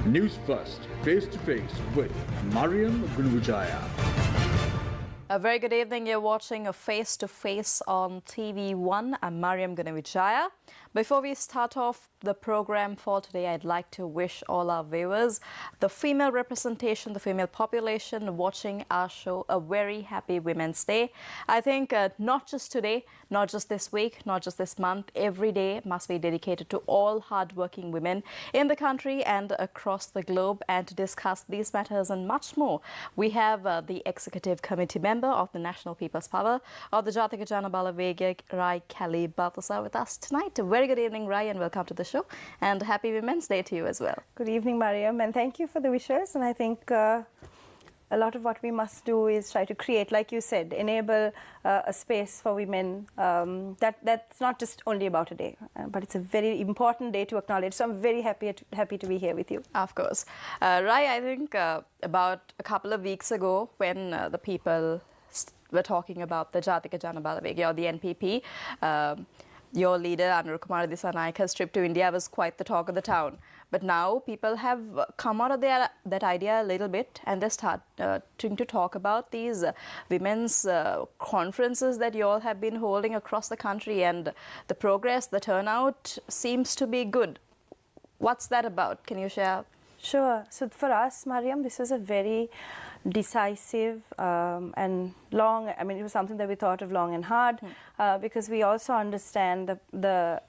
News First, face to face with Mariam Gunvijaya. A very good evening. You're watching a face-to-face on TV1. I'm Mariam Gunvijaya. Before we start off the program for today, I'd like to wish all our viewers, the female representation, the female population watching our show, a very happy Women's Day. I think not just today, not just this week, not just this month, every day must be dedicated to all hardworking women in the country and across the globe. And to discuss these matters and much more, we have the Executive Committee member of the National People's Power of the Jatika Jana Balthazaar, Vraie Balthazaar, with us tonight. A very good evening, Vraie, and welcome to the show. And happy Women's Day to you as well. Good evening, Mariam, and thank you for the wishes. And I think a lot of what we must do is try to create, like you said, enable a space for women. That's not just only about a day, but it's a very important day to acknowledge. So I'm very happy to be here with you. Of course. Vraie, I think about a couple of weeks ago when the people were talking about the Jatika Jana Balthazaar, or the NPP, your leader, Anur Kumar Dissanayaka's trip to India was quite the talk of the town. But now people have come out of that idea a little bit, and they start to talk about these women's conferences that you all have been holding across the country, and the progress, the turnout seems to be good. What's that about? Can you share? Sure. So for us, Mariam, this was a very decisive and long, it was something that we thought of long and hard, because we also understand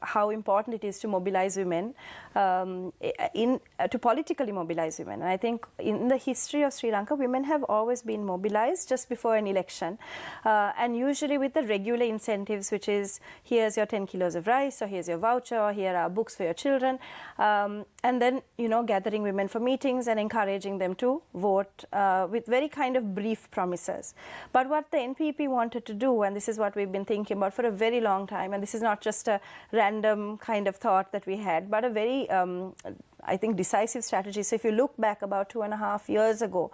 how important it is to mobilize women, to politically mobilize women. And I think in the history of Sri Lanka, women have always been mobilized just before an election, and usually with the regular incentives, which is, here's your 10 kilos of rice, or here's your voucher, or here are books for your children, and then, gathering women for meetings and encouraging them to vote with very kind of brief promises. But what the NPP wanted to do, and this is what we've been thinking about for a very long time, and this is not just a random kind of thought that we had, but a very, I think, decisive strategy. So if you look back about 2.5 years ago,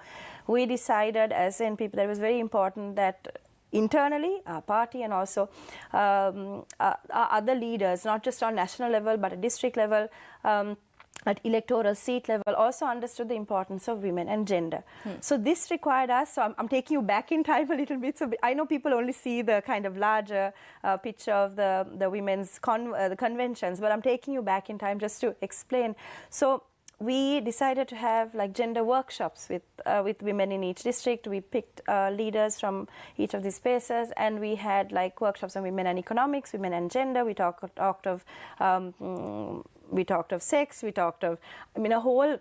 we decided as NPP that it was very important that internally, our party and also our other leaders, not just on national level, but at district level, at electoral seat level, also understood the importance of women and gender. So this required us, so I'm taking you back in time a little bit. So I know people only see the kind of larger picture of the women's the conventions, but I'm taking you back in time just to explain. So we decided to have like gender workshops with women in each district. We picked leaders from each of these spaces, and we had like workshops on women and economics, women and gender. We talked of sex, we talked of, a whole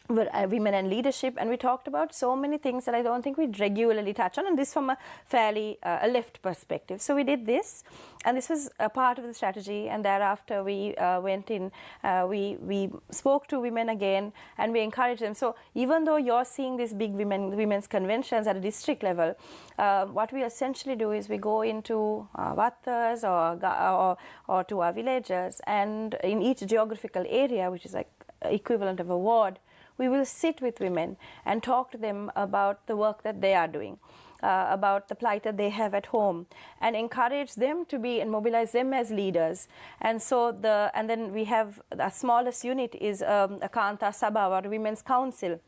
women and leadership, and we talked about so many things that I don't think we'd regularly touch on, and this from a fairly a left perspective. So we did this, and this was a part of the strategy, and thereafter we went in, we spoke to women again, and we encouraged them. So even though you're seeing these big women's conventions at a district level, what we essentially do is we go into wattas or to our villages, and in each geographical area, which is like equivalent of a ward, we will sit with women and talk to them about the work that they are doing, about the plight that they have at home, and encourage them to be and mobilize them as leaders. And so and then we have the smallest unit is a Kanta Sabha, or Women's Council.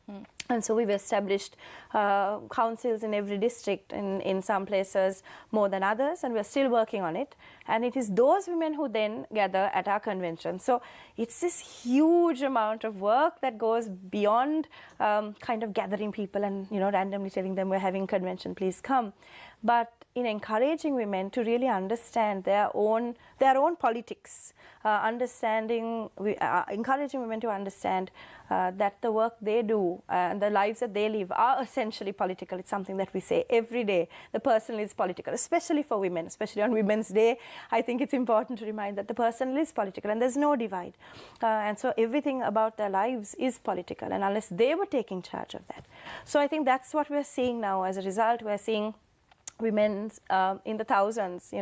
And so we've established councils in every district, in some places more than others, and we're still working on it. And it is those women who then gather at our convention. So it's this huge amount of work that goes beyond kind of gathering people and randomly telling them we're having convention, please come. But in encouraging women to really understand their own politics, encouraging women to understand that the work they do and the lives that they live are essentially political. It's something that we say every day. The personal is political, especially for women, especially on Women's Day. I think it's important to remind that the personal is political, and there's no divide. And so everything about their lives is political, and unless they were taking charge of that. So I think that's what we're seeing now. As a result, we're seeing women in the thousands,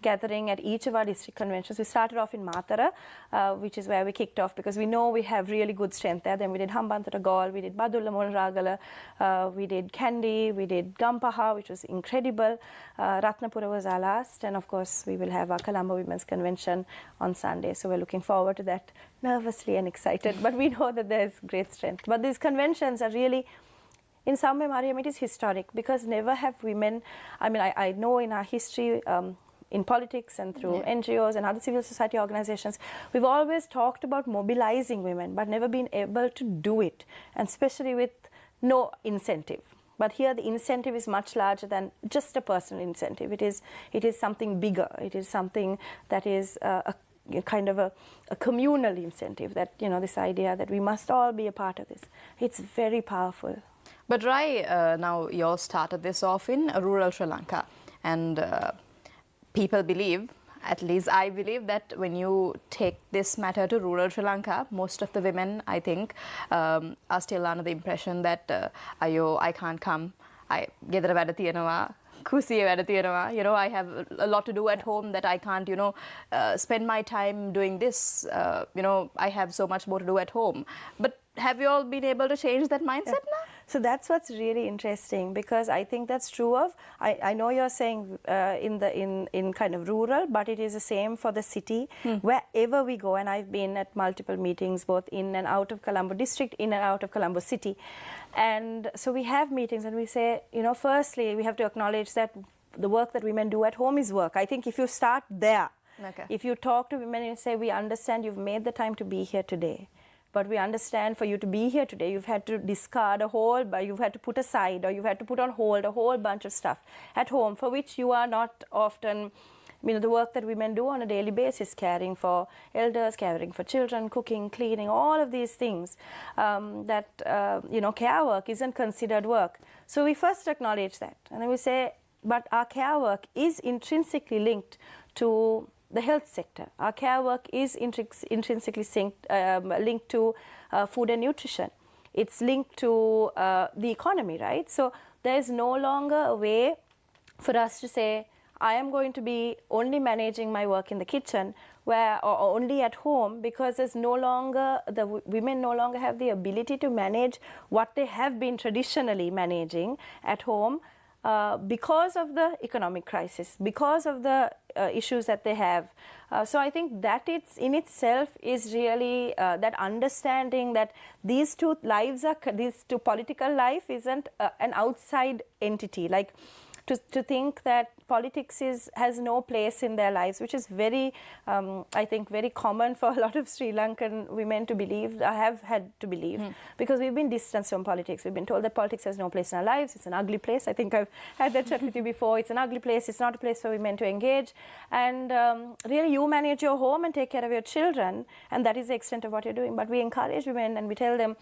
gathering at each of our district conventions. We started off in Matara, which is where we kicked off because we know we have really good strength there. Then we did Hambantota Gaul, we did Badulla Monragala, we did Kandy, we did Gampaha, which was incredible. Ratnapura was our last, and of course we will have our Colombo Women's Convention on Sunday. So we're looking forward to that nervously and excited, but we know that there's great strength. But these conventions are really, in some way, Mariam, it is historic because never have women, I know in our history, in politics and through NGOs and other civil society organizations, we've always talked about mobilizing women, but never been able to do it, and especially with no incentive. But here the incentive is much larger than just a personal incentive. It is something bigger. It is something that is a kind of a communal incentive, that, this idea that we must all be a part of this. It's very powerful. But Vraie, now you all started this off in rural Sri Lanka, and people believe, at least I believe, that when you take this matter to rural Sri Lanka, most of the women, I think, are still under the impression that I can't come, ගෙදර වැඩ තියෙනවා, කුසිය වැඩ තියෙනවා, I have a lot to do at home that I can't, spend my time doing this, I have so much more to do at home. But have you all been able to change that mindset now? So that's what's really interesting, because I think that's true of, I know you're saying in kind of rural, but it is the same for the city. Wherever we go, and I've been at multiple meetings both in and out of Colombo district, in and out of Colombo city. And so we have meetings and we say, firstly, we have to acknowledge that the work that women do at home is work. I think if you start there, if you talk to women and say, we understand you've made the time to be here today, but we understand for you to be here today, you've had to discard you've had to put aside, or you've had to put on hold a whole bunch of stuff at home for which you are not often, the work that women do on a daily basis, caring for elders, caring for children, cooking, cleaning, all of these things, care work isn't considered work. So we first acknowledge that. And then we say, but our care work is intrinsically linked to the health sector. Our care work is intrinsically linked to food and nutrition. It's linked to the economy, right? So there is no longer a way for us to say, I am going to be only managing my work in the kitchen or only at home, because there's the women no longer have the ability to manage what they have been traditionally managing at home, because of the economic crisis, because of the issues that they have. So I think that in itself is really that understanding that these two political life isn't an outside entity. Like to think that politics has no place in their lives, which is very, I think, very common for a lot of Sri Lankan women to believe, I have had to believe, because we've been distanced from politics. We've been told that politics has no place in our lives. It's an ugly place. I think I've had that chat with you before. It's an ugly place. It's not a place for women to engage. And really, you manage your home and take care of your children, and that is the extent of what you're doing. But we encourage women and we tell them,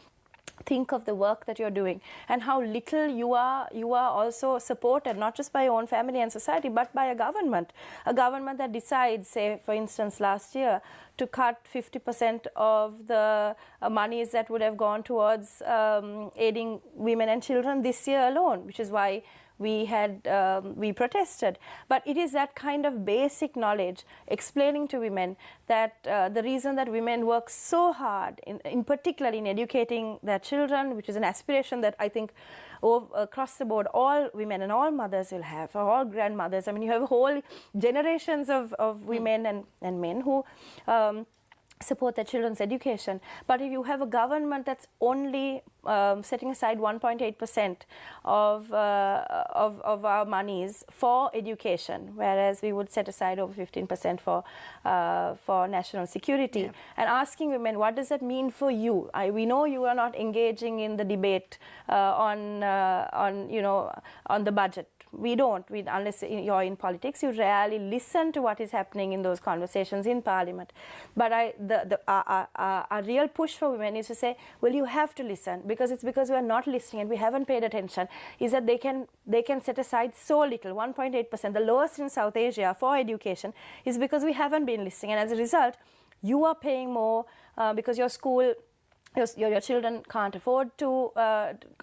think of the work that you're doing and how little you are also supported, not just by your own family and society, but by a government that decides, say, for instance, last year, to cut 50% of the monies that would have gone towards aiding women and children this year alone, which is why we protested. But it is that kind of basic knowledge, explaining to women that the reason that women work so hard, in particular in educating their children, which is an aspiration that I think across the board all women and all mothers will have, or all grandmothers. I mean, you have whole generations of women and men who support their children's education. But if you have a government that's only setting aside 1.8% of our monies for education, whereas we would set aside over 15% for national security, and asking women, what does that mean for you? We know you are not engaging in the debate on the budget. We don't. Unless you're in politics, you rarely listen to what is happening in those conversations in Parliament. But our real push for women is to say, well, you have to listen, because it's because we are not listening and we haven't paid attention, is that they can set aside so little, 1.8%, the lowest in South Asia, for education, is because we haven't been listening. And as a result, you are paying more because your school your children can't afford to,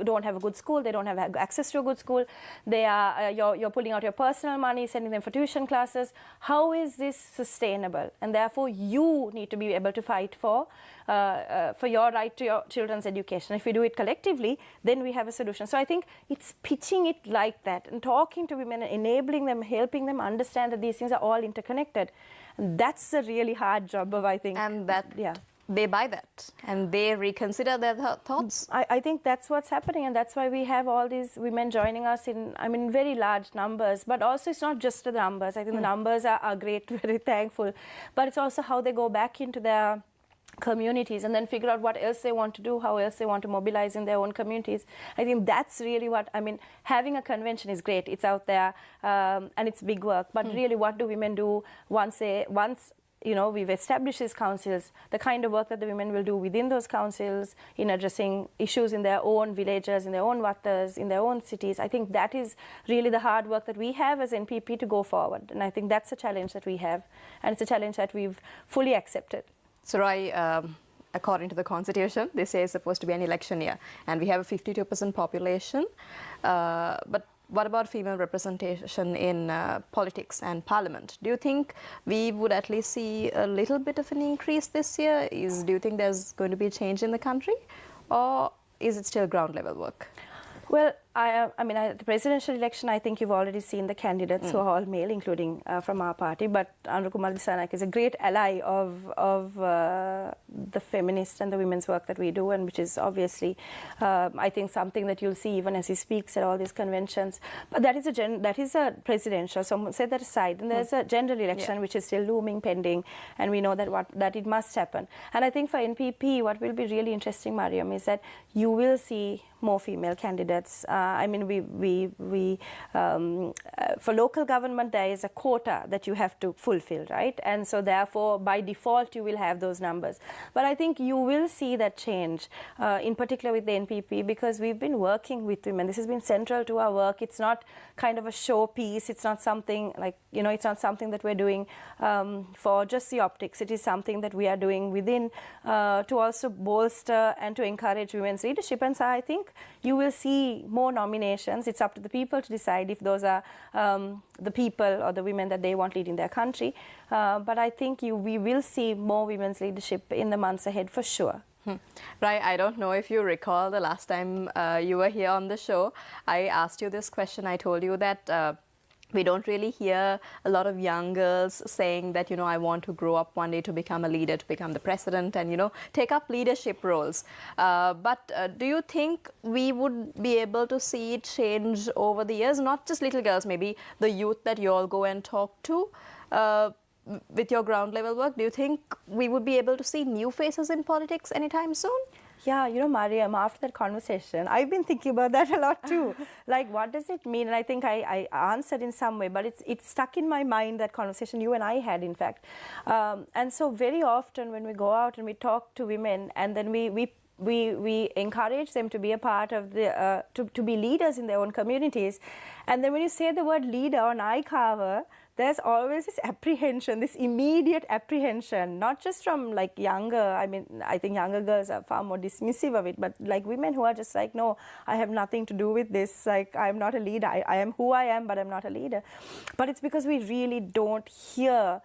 don't have a good school, they don't have access to a good school, they are, you're pulling out your personal money, sending them for tuition classes. How is this sustainable? And therefore, you need to be able to fight for your right to your children's education. If we do it collectively, then we have a solution. So I think it's pitching it like that and talking to women, enabling them, helping them understand that these things are all interconnected. And that's a really hard job of, I think. And that, they buy that and they reconsider their thoughts. I think that's what's happening, and that's why we have all these women joining us in, very large numbers. But also, it's not just the numbers. I think the numbers are great, very thankful. But it's also how they go back into their communities and then figure out what else they want to do, how else they want to mobilize in their own communities. I think that's really what, having a convention is great. It's out there and it's big work. But really, what do women do once we've established these councils, the kind of work that the women will do within those councils in addressing issues in their own villages, in their own wattas, in their own cities. I think that is really the hard work that we have as NPP to go forward. And I think that's a challenge that we have. And it's a challenge that we've fully accepted. So, Vraie, according to the Constitution, this year is supposed to be an election year. And we have a 52% population. But what about female representation in politics and parliament? Do you think we would at least see a little bit of an increase this year? Do you think there's going to be a change in the country? Or is it still ground level work? Well, the presidential election, I think you've already seen the candidates who are all male, including from our party. But Anukumar Dissanayake is a great ally of the feminist and the women's work that we do, and which is obviously, I think, something that you'll see even as he speaks at all these conventions. But that is a presidential. So set that aside. And there's a general election which is still looming, pending, and we know that it must happen. And I think for NPP, what will be really interesting, Mariam, is that you will see more female candidates. For local government, there is a quota that you have to fulfill, right? And so therefore, by default, you will have those numbers. But I think you will see that change, in particular with the NPP, because we've been working with women. This has been central to our work. It's not kind of a showpiece. It's not something it's not something that we're doing for just the optics. It is something that we are doing within to also bolster and to encourage women's leadership. And so I think you will see more nominations. It's up to the people to decide if those are the people or the women that they want leading their country. But I think we will see more women's leadership in the months ahead for sure. Right, I don't know if you recall the last time you were here on the show. I asked you this question. I told you that we don't really hear a lot of young girls saying that, I want to grow up one day to become a leader, to become the president and, take up leadership roles. But do you think we would be able to see it change over the years? Not just little girls, maybe the youth that you all go and talk to with your ground level work. Do you think we would be able to see new faces in politics anytime soon? Yeah, Mariam, after that conversation, I've been thinking about that a lot too. Like, what does it mean? And I think I answered in some way, but it's stuck in my mind, that conversation you and I had, in fact. And so very often when we go out and we talk to women, and then we encourage them to be a part of the, to be leaders in their own communities. And then when you say the word leader on iCarver, there's always this apprehension, this immediate apprehension, not just from younger, I think younger girls are far more dismissive of it, but women who are just no, I have nothing to do with this, I'm not a leader, I am who I am, but I'm not a leader. But it's because we really don't hear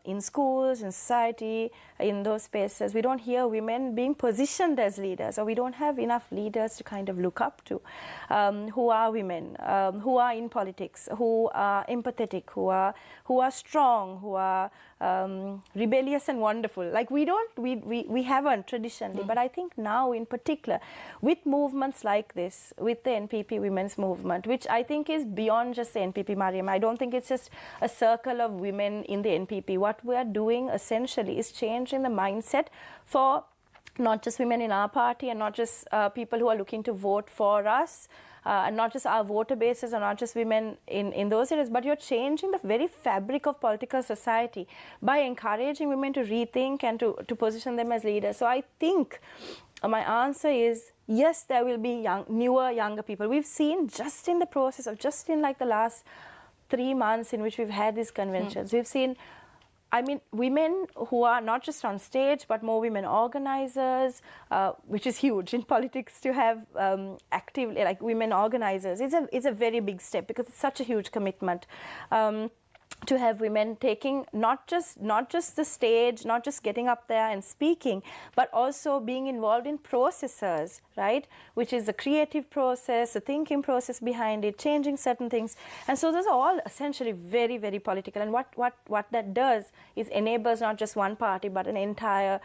in schools, in society, in those spaces, we don't hear women being positioned as leaders, or we don't have enough leaders to kind of look up to, who are women, who are in politics, who are empathetic, who are strong, who are rebellious and wonderful. We haven't traditionally, but I think now in particular, with movements like this, with the NPP Women's Movement, which I think is beyond just the NPP, Mariam. I don't think it's just a circle of women in the NPP. What we are doing essentially is changing the mindset for not just women in our party, and not just people who are looking to vote for us, and not just our voter bases, or not just women in those areas, but you're changing the very fabric of political society by encouraging women to rethink and to position them as leaders. So I think my answer is yes, there will be younger people. We've seen just in the process of the last 3 months in which we've had these conventions, we've seen, I mean, women who are not just on stage, but more women organizers, which is huge in politics to have actively, like, women organizers. It's a very big step because it's such a huge commitment. To have women taking not just the stage, not just getting up there and speaking, but also being involved in processes, right? Which is the creative process, the thinking process behind it, changing certain things. And so those are all essentially very, very political. And what that does is enables not just one party, but an entire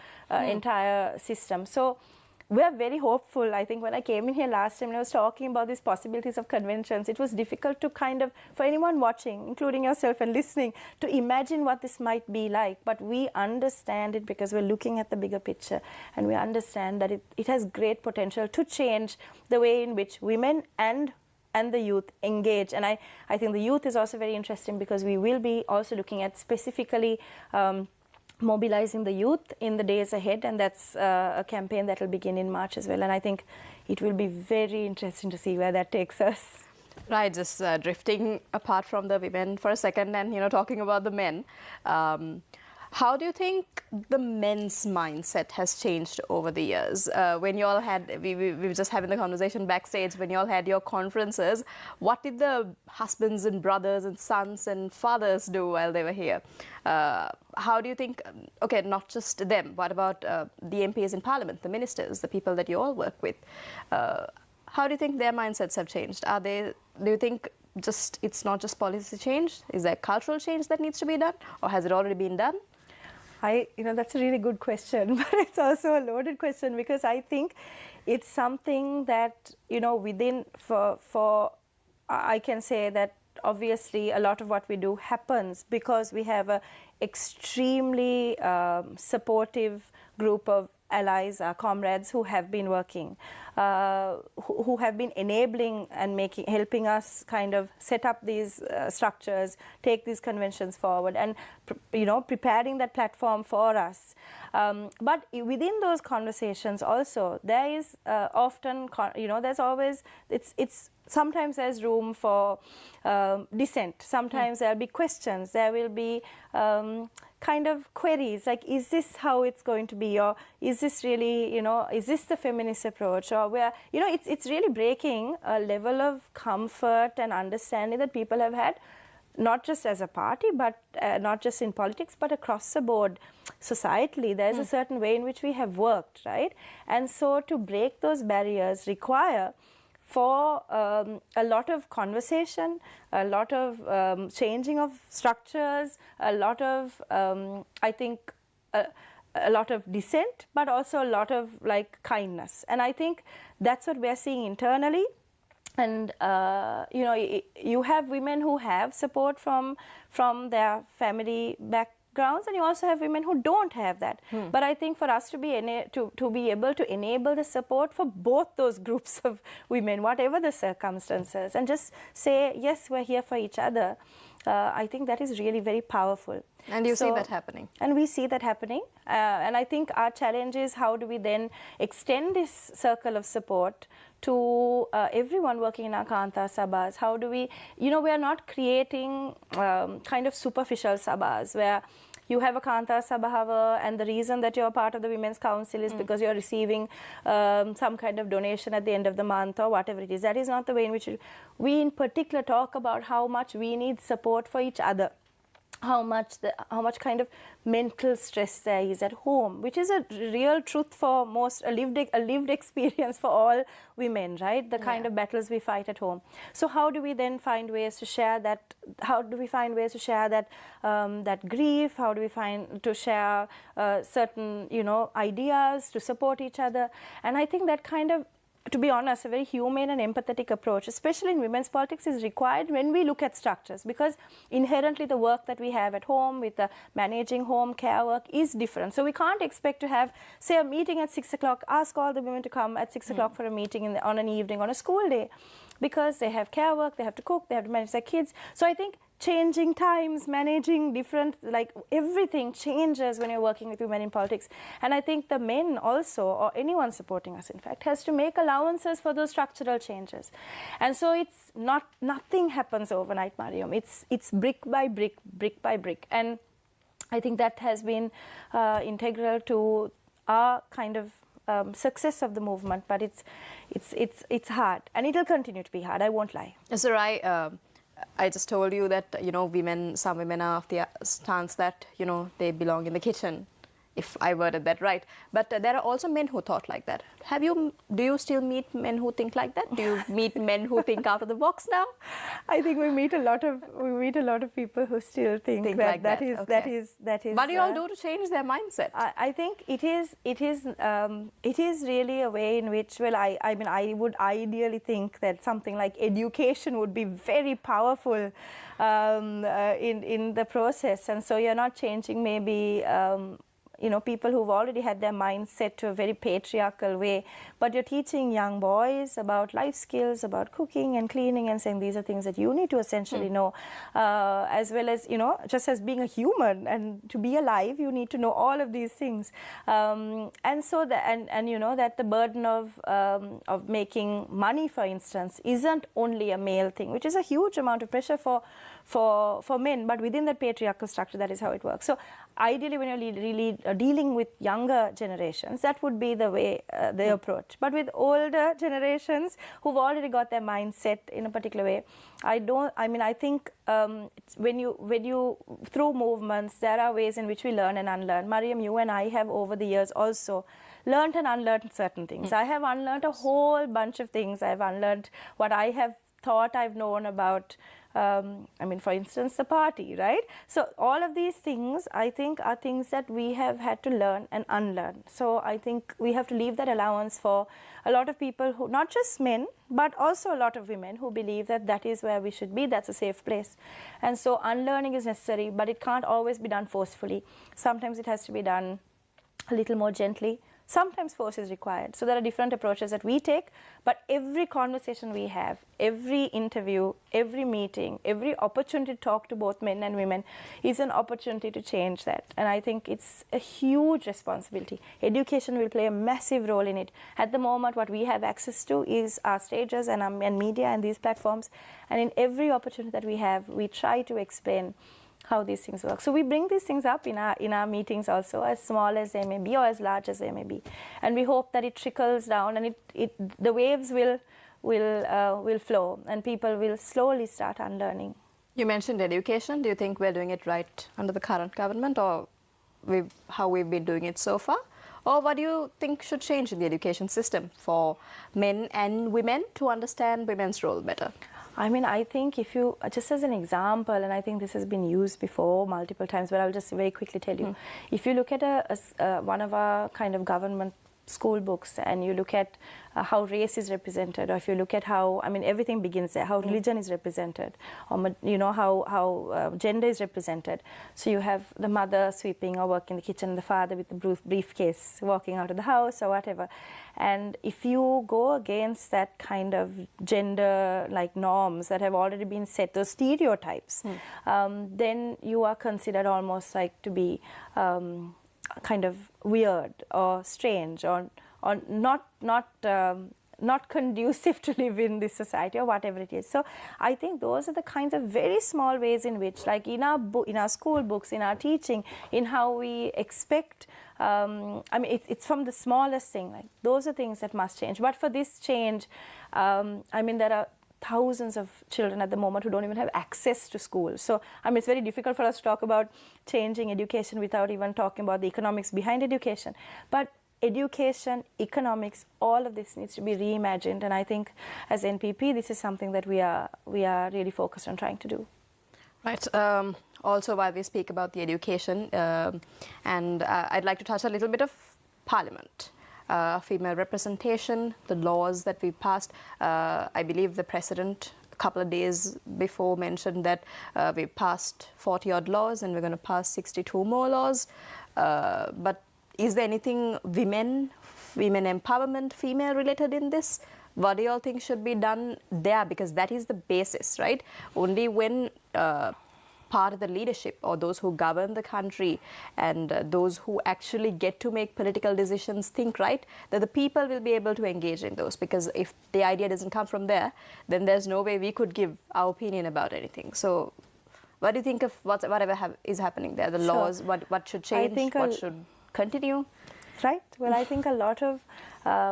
system. So we're very hopeful. I think when I came in here last time and I was talking about these possibilities of conventions, it was difficult to kind of, for anyone watching, including yourself and listening, to imagine what this might be like. But we understand it because we're looking at the bigger picture, and we understand that it has great potential to change the way in which women and the youth engage. And I think the youth is also very interesting because we will be also looking at specifically mobilizing the youth in the days ahead, and that's a campaign that will begin in March as well. And I think it will be very interesting to see where that takes us. Right, just drifting apart from the women for a second and, talking about the men. How do you think the men's mindset has changed over the years? When you all had, we were just having the conversation backstage, when you all had your conferences, what did the husbands and brothers and sons and fathers do while they were here? How do you think, okay, not just them, what about the MPs in Parliament, the ministers, the people that you all work with? How do you think their mindsets have changed? Do you think it's not just policy change? Is there cultural change that needs to be done, or has it already been done? That's a really good question, but it's also a loaded question because I think it's something that, within, I can say that obviously a lot of what we do happens because we have an extremely supportive group of allies, our comrades who have been working, who have been enabling and helping us kind of set up these structures, take these conventions forward, and preparing that platform for us. But within those conversations also, there is often, there's always, sometimes there's room for dissent. Sometimes there'll be questions. There will be kind of queries like, is this how it's going to be, or is this really, is this the feminist approach, or where, it's really breaking a level of comfort and understanding that people have had, not just as a party, but not just in politics, but across the board societally. There's a certain way in which we have worked, right? And so to break those barriers require for a lot of conversation, a lot of changing of structures, a lot of, I think, a lot of dissent, but also a lot of kindness. And I think that's what we're seeing internally. And, you have women who have support from their family backgrounds, and you also have women who don't have that. But I think for us to be able to enable the support for both those groups of women, whatever the circumstances, and just say, yes, we're here for each other, I think that is really very powerful. And you see that happening. And we see that happening. And I think our challenge is how do we then extend this circle of support to everyone working in our Kanta Sabhas? How do we, we are not creating kind of superficial Sabhas where you have a Kanta Sabhava and the reason that you're part of the Women's Council is because you're receiving some kind of donation at the end of the month or whatever it is. That is not the way in which we in particular talk about how much we need support for each other. How much kind of mental stress there is at home, which is a real truth for most, a lived experience for all women, right? The kind of battles we fight at home. So how do we then find ways to share that? How do we find ways to share that that grief? How do we find to share certain ideas to support each other? And I think that kind of, to be honest, a very humane and empathetic approach, especially in women's politics, is required when we look at structures, because inherently the work that we have at home with the managing home care work is different. So we can't expect to have, say, a meeting at 6 o'clock, ask all the women to come at 6 o'clock for a meeting on an evening on a school day, because they have care work, they have to cook, they have to manage their kids. So I think changing times, managing different, everything changes when you're working with women in politics. And I think the men also, or anyone supporting us in fact, has to make allowances for those structural changes. And so it's nothing happens overnight, Mariam. It's brick by brick, brick by brick. And I think that has been integral to our kind of success of the movement, but it's hard, and it'll continue to be hard. I won't lie. So I just told you that some women are of the stance that they belong in the kitchen, if I worded that right. But there are also men who thought like that. Do you still meet men who think like that? Do you meet men who think out of the box now? I think we meet a lot of people who still think that like that okay. is. What do you all do to change their mindset? I think it is really a way in which, well, I mean, I would ideally think that something like education would be very powerful in the process, and so you're not changing maybe people who've already had their minds set to a very patriarchal way, but you're teaching young boys about life skills, about cooking and cleaning, and saying these are things that you need to essentially know, as well as, just as being a human and to be alive, you need to know all of these things. And so that the burden of making money, for instance, isn't only a male thing, which is a huge amount of pressure for men, but within that patriarchal structure, that is how it works. So ideally, when you're really dealing with younger generations, that would be the way, the approach. But with older generations who've already got their mind set in a particular way, I think when you through movements, there are ways in which we learn and unlearn. Mariam, you and I have over the years also learned and unlearned certain things. I have unlearned a whole bunch of things. I've unlearned what I have thought I've known about, for instance, the party, right? So all of these things, I think, are things that we have had to learn and unlearn. So I think we have to leave that allowance for a lot of people who, not just men, but also a lot of women who believe that that is where we should be, that's a safe place. And so unlearning is necessary, but it can't always be done forcefully. Sometimes it has to be done a little more gently. Sometimes force is required. So there are different approaches that we take, but every conversation we have, every interview, every meeting, every opportunity to talk to both men and women is an opportunity to change that. And I think it's a huge responsibility. Education will play a massive role in it. At the moment, what we have access to is our stages and media and these platforms. And in every opportunity that we have, we try to explain how these things work. So we bring these things up in our meetings also, as small as they may be or as large as they may be, and we hope that it trickles down and the waves will flow and people will slowly start unlearning. You mentioned education. Do you think we're doing it right under the current government, or how we've been doing it so far? Or what do you think should change in the education system for men and women to understand women's role better? I think if you, just as an example, and I think this has been used before multiple times, but I'll just very quickly tell you. If you look at one of our kind of government school books and you look at how race is represented, or if you look at how, everything begins there, how religion is represented, or how gender is represented. So you have the mother sweeping or working in the kitchen, the father with the briefcase walking out of the house or whatever. And if you go against that kind of gender-like norms that have already been set, those stereotypes, then you are considered almost like to be kind of weird or strange or not conducive to live in this society or whatever it is. So I think those are the kinds of very small ways in which, like in our school books, in our teaching, in how we expect, it's from the smallest thing. Like those are things that must change. But for this change, there are thousands of children at the moment who don't even have access to school. So, it's very difficult for us to talk about changing education without even talking about the economics behind education. But education, economics, all of this needs to be reimagined. And I think as NPP, this is something that we are really focused on trying to do. Right. Also, while we speak about the education, and I'd like to touch a little bit of Parliament. Female representation, the laws that we passed. I believe the President a couple of days before mentioned that we passed 40-odd laws and we're going to pass 62 more laws. But is there anything women empowerment, female related in this? What do you all think should be done there? Because that is the basis, right? Only when part of the leadership or those who govern the country and those who actually get to make political decisions think right, that the people will be able to engage in those. Because if the idea doesn't come from there, then there's no way we could give our opinion about anything. So What do you think of whatever is happening there? The Sure. laws, what should change, think what should continue? Right. Well, I think a lot of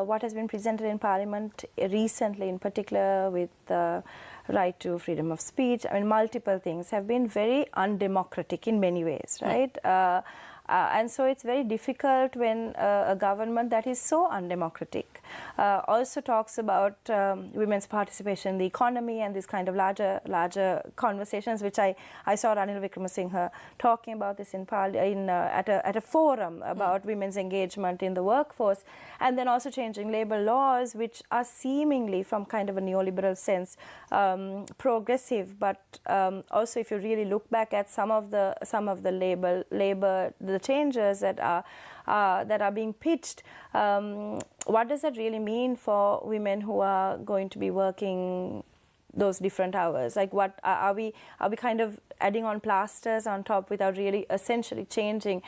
what has been presented in Parliament recently, in particular with the right to freedom of speech, I mean, multiple things have been very undemocratic in many ways, right? And so it's very difficult when a government that is so undemocratic also talks about women's participation in the economy and this kind of larger conversations, which I saw Ranil Wickremesinghe talking about this at a forum about women's engagement in the workforce, and then also changing labor laws, which are seemingly, from kind of a neoliberal sense, progressive, but also if you really look back at some of the labor the changes that are being pitched, what does that really mean for women who are going to be working those different hours? Like, what are we kind of adding on plasters on top without really essentially changing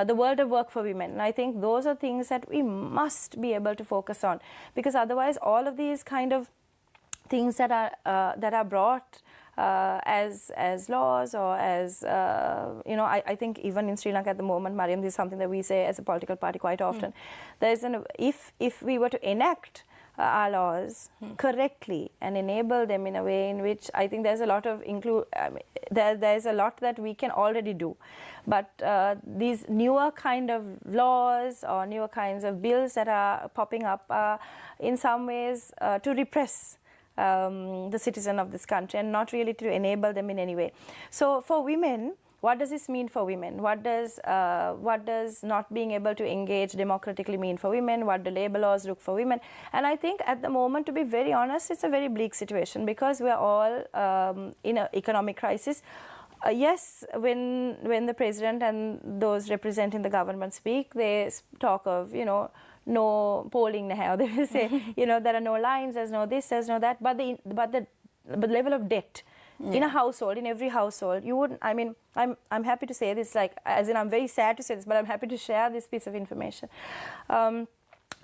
the world of work for women? And I think those are things that we must be able to focus on, because otherwise all of these kind of things that are brought as laws or as I think even in Sri Lanka at the moment, Mariam, this is something that we say as a political party quite often. There's if we were to enact our laws correctly and enable them in a way in which I think there's a lot of there's a lot that we can already do, but these newer kind of laws or newer kinds of bills that are popping up are in some ways to repress the citizen of this country and not really to enable them in any way. So for women, what does this mean for women? What does not being able to engage democratically mean for women? What do labor laws look for women? And I think at the moment, to be very honest, it's a very bleak situation, because we're all in an economic crisis. Yes, when the president and those representing the government speak, they talk of, no polling now. They will say, there are no lines, there's no this, there's no that. But the level of debt in a household, in every household, you wouldn't. I mean, I'm happy to say this, as in I'm very sad to say this, but I'm happy to share this piece of information.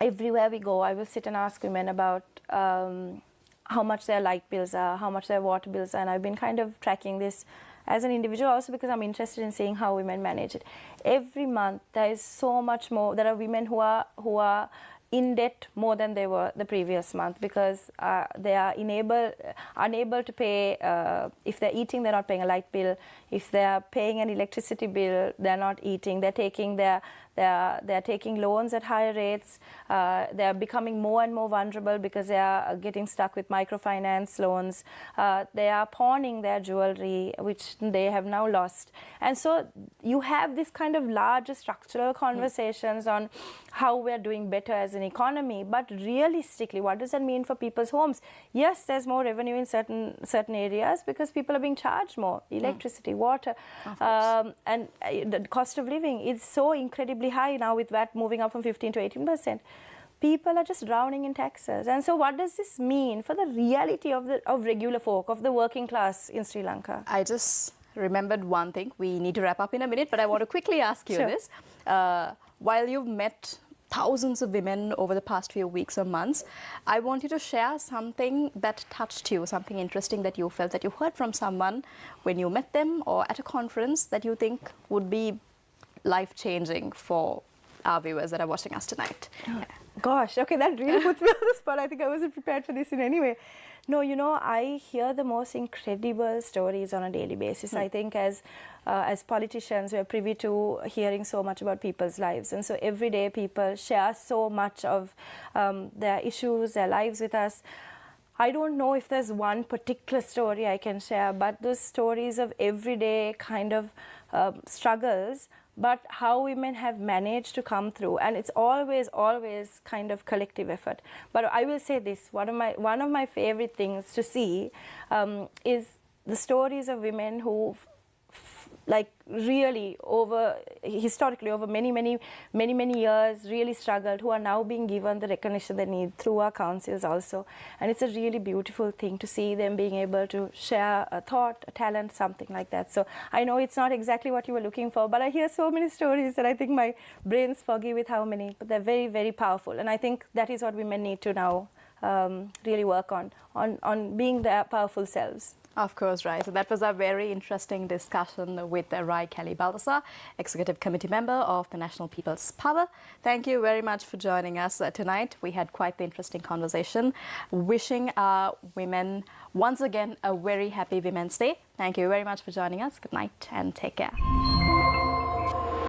Everywhere we go, I will sit and ask women about how much their light bills are, how much their water bills are, and I've been kind of tracking this as an individual, also because I'm interested in seeing how women manage it. Every month there is so much more. There are women who are in debt more than they were the previous month, because they are unable to pay. If they're eating, they're not paying a light bill. If they're paying an electricity bill, they're not eating. They're taking loans at higher rates. They're becoming more and more vulnerable because they are getting stuck with microfinance loans. They are pawning their jewelry, which they have now lost. And so you have this kind of larger structural conversations on how we're doing better as an economy. But realistically, what does that mean for people's homes? Yes, there's more revenue in certain areas because people are being charged more. Electricity, water, and the cost of living is so incredibly high now, with VAT moving up from 15 to 18%. People are just drowning in taxes. And so what does this mean for the reality of regular folk, of the working class in Sri Lanka? I just remembered one thing. We need to wrap up in a minute, but I want to quickly ask you this. While you've met thousands of women over the past few weeks or months, I want you to share something that touched you, something interesting that you felt, that you heard from someone when you met them or at a conference, that you think would be life-changing for our viewers that are watching us tonight. Gosh, okay, that really puts me on the spot. I think I wasn't prepared for this in any way. No, I hear the most incredible stories on a daily basis. I think as politicians, we're privy to hearing so much about people's lives. And so every day people share so much of their issues, their lives with us. I don't know if there's one particular story I can share, but those stories of everyday kind of struggles, but how women have managed to come through, and it's always kind of collective effort. But I will say this: one of my favorite things to see is the stories of women who, really historically over many years really struggled, who are now being given the recognition they need through our councils also. And it's a really beautiful thing to see them being able to share a thought, a talent, something like that. So I know it's not exactly what you were looking for, but I hear so many stories that I think my brain's foggy with how many, but they're very, very powerful. And I think that is what women need to now really work on being their powerful selves. Of course, right. So that was a very interesting discussion with Vraie Kelly Balthazaar, Executive Committee Member of the National People's Power. Thank you very much for joining us tonight. We had quite the interesting conversation. Wishing our women once again a very happy Women's Day. Thank you very much for joining us. Good night and take care.